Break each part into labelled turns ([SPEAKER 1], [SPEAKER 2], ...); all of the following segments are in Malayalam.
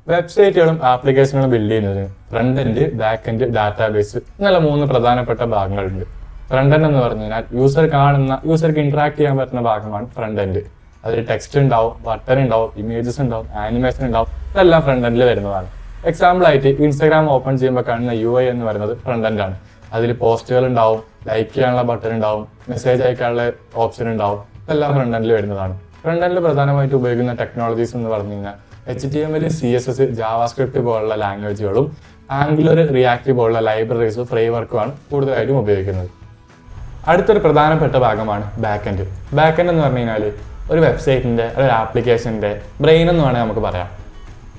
[SPEAKER 1] വെബ്സൈറ്റുകളും ആപ്ലിക്കേഷനുകളും ബിൽഡ് ചെയ്യുന്നതിന് front end, back end, database എന്നുള്ള 3 പ്രധാനപ്പെട്ട ഭാഗങ്ങളുണ്ട്. ഫ്രണ്ട് എൻഡ് എന്ന് പറഞ്ഞു കഴിഞ്ഞാൽ യൂസർക്ക് ഇന്ററാക്ട് ചെയ്യാൻ പറ്റുന്ന ഭാഗമാണ് ഫ്രണ്ട് എൻഡ്. അതിൽ ടെക്സ്റ്റ് ഉണ്ടാവും, ബട്ടൺ ഉണ്ടാവും, ഇമേജസ് ഉണ്ടാവും, ആനിമേഷൻ ഉണ്ടാവും. ഇതെല്ലാം ഫ്രണ്ട് എൻഡിൽ വരുന്നതാണ്. എക്സാമ്പിൾ ആയിട്ട് ഇൻസ്റ്റാഗ്രാം ഓപ്പൺ ചെയ്യുമ്പോൾ കാണുന്ന UI എന്ന് പറയുന്നത് ഫ്രണ്ട് എൻഡ് ആണ്. അതിൽ പോസ്റ്റുകൾ ഉണ്ടാവും, ലൈക്ക് ചെയ്യാനുള്ള ബട്ടൺ ഉണ്ടാവും, മെസ്സേജ് അയക്കാനുള്ള ഓപ്ഷൻ ഉണ്ടാവും. ഇതെല്ലാം ഫ്രണ്ട് എൻഡിൽ വരുന്നതാണ്. ഫ്രണ്ട് എൻഡിൽ പ്രധാനമായിട്ട് ഉപയോഗിക്കുന്ന ടെക്നോളജീസ് എന്ന് പറഞ്ഞു കഴിഞ്ഞാൽ HTML, CSS, JavaScript പോലുള്ള ലാംഗ്വേജുകളും ആംഗുലർ, റിയാക്ട് പോലുള്ള ലൈബ്രറീസും ഫ്രെയിംവർക്കുമാണ് കൂടുതലായിട്ടും ഉപയോഗിക്കുന്നത്. അടുത്തൊരു പ്രധാനപ്പെട്ട ഭാഗമാണ് ബാക്ക് എൻഡ്. ബാക്ക് എൻഡ് എന്ന് പറഞ്ഞു കഴിഞ്ഞാൽ ഒരു വെബ്സൈറ്റിൻ്റെ, ഒരു ആപ്ലിക്കേഷൻ്റെ ബ്രെയിൻ എന്ന് വേണമെങ്കിൽ നമുക്ക് പറയാം.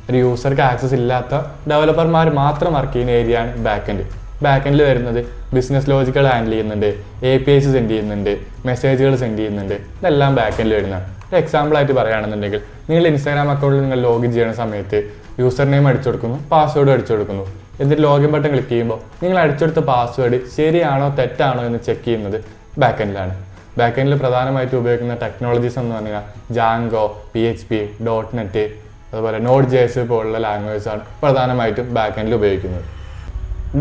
[SPEAKER 1] ഒരു യൂസർക്ക് ആക്സസ് ഇല്ലാത്ത ഡെവലപ്പർമാർ മാത്രം വർക്ക് ചെയ്യുന്ന ഏരിയയാണ് ബാക്ക് എൻഡ്. ബാക്ക് എൻഡിൽ വരുന്നത് ബിസിനസ് ലോജിക്കുകൾ ഹാൻഡിൽ ചെയ്യുന്നുണ്ട്, APIs സെൻഡ് ചെയ്യുന്നുണ്ട്, മെസ്സേജുകൾ സെൻഡ് ചെയ്യുന്നുണ്ട്. ഇതെല്ലാം ബാക്ക് എൻഡിൽ വരുന്നതാണ്. ഒരു എക്സാമ്പിൾ ആയിട്ട് പറയുകയാണെന്നുണ്ടെങ്കിൽ നിങ്ങൾ ഇൻസ്റ്റാഗ്രാം അക്കൗണ്ടിൽ നിങ്ങൾ ലോഗിൻ ചെയ്യുന്ന സമയത്ത് യൂസർ നെയിം അടിച്ചു കൊടുക്കുന്നു, പാസ്വേഡ് അടിച്ചു കൊടുക്കുന്നു. എന്നിട്ട് ലോഗിൻ ബട്ടൺ ക്ലിക്ക് ചെയ്യുമ്പോൾ നിങ്ങൾ അടിച്ചെടുത്ത പാസ്വേഡ് ശരിയാണോ തെറ്റാണോ എന്ന് ചെക്ക് ചെയ്യുന്നത് ബാക്ക് എൻഡിലാണ്. ബാക്ക് എൻഡിൽ പ്രധാനമായിട്ട് ഉപയോഗിക്കുന്ന ടെക്നോളജീസ് എന്ന് പറഞ്ഞാൽ ജാങ്കോ, PHP, .NET, അതുപോലെ Node.js പോലുള്ള ലാംഗ്വേജസ് ആണ് പ്രധാനമായിട്ടും ബാക്ക് എൻഡിൽ ഉപയോഗിക്കുന്നത്.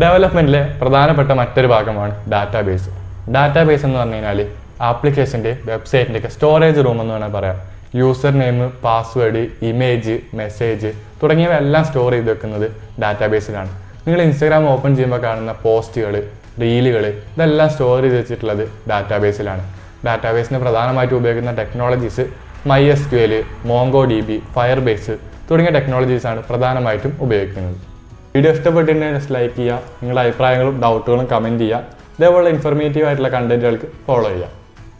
[SPEAKER 1] ഡെവലപ്മെൻറ്റിലെ പ്രധാനപ്പെട്ട മറ്റൊരു ഭാഗമാണ് ഡാറ്റാബേസ്. ഡാറ്റാബേസ് എന്ന് പറഞ്ഞു കഴിഞ്ഞാൽ ആപ്ലിക്കേഷൻ്റെ, വെബ്സൈറ്റിൻ്റെ ഒക്കെ സ്റ്റോറേജ് റൂം എന്ന് വേണമെങ്കിൽ പറയാം. User name, password, image, message തുടങ്ങിയവ എല്ലാം സ്റ്റോർ ചെയ്ത് വെക്കുന്നത് ഡാറ്റാബേസിലാണ്. നിങ്ങൾ ഇൻസ്റ്റാഗ്രാം ഓപ്പൺ ചെയ്യുമ്പോൾ കാണുന്ന പോസ്റ്റുകൾ, റീലുകൾ ഇതെല്ലാം സ്റ്റോർ ചെയ്ത് വെച്ചിട്ടുള്ളത് ഡാറ്റാബേസിലാണ്. ഡാറ്റാബേസിന് പ്രധാനമായിട്ട് ഉപയോഗിക്കുന്ന ടെക്നോളജീസ് MySQL, MongoDB, Firebase തുടങ്ങിയ ടെക്നോളജീസാണ് പ്രധാനമായിട്ടും ഉപയോഗിക്കുന്നത്. വീഡിയോ ഇഷ്ടപ്പെട്ടിട്ടുണ്ടെങ്കിൽ ലൈക്ക് ചെയ്യുക, നിങ്ങളുടെ അഭിപ്രായങ്ങളും ഡൗട്ടുകളും കമൻറ്റ് ചെയ്യുക. ഇതേപോലെ ഇൻഫോർമേറ്റീവ് ആയിട്ടുള്ള കണ്ടന്റുകൾക്ക് ഫോളോ ചെയ്യുക.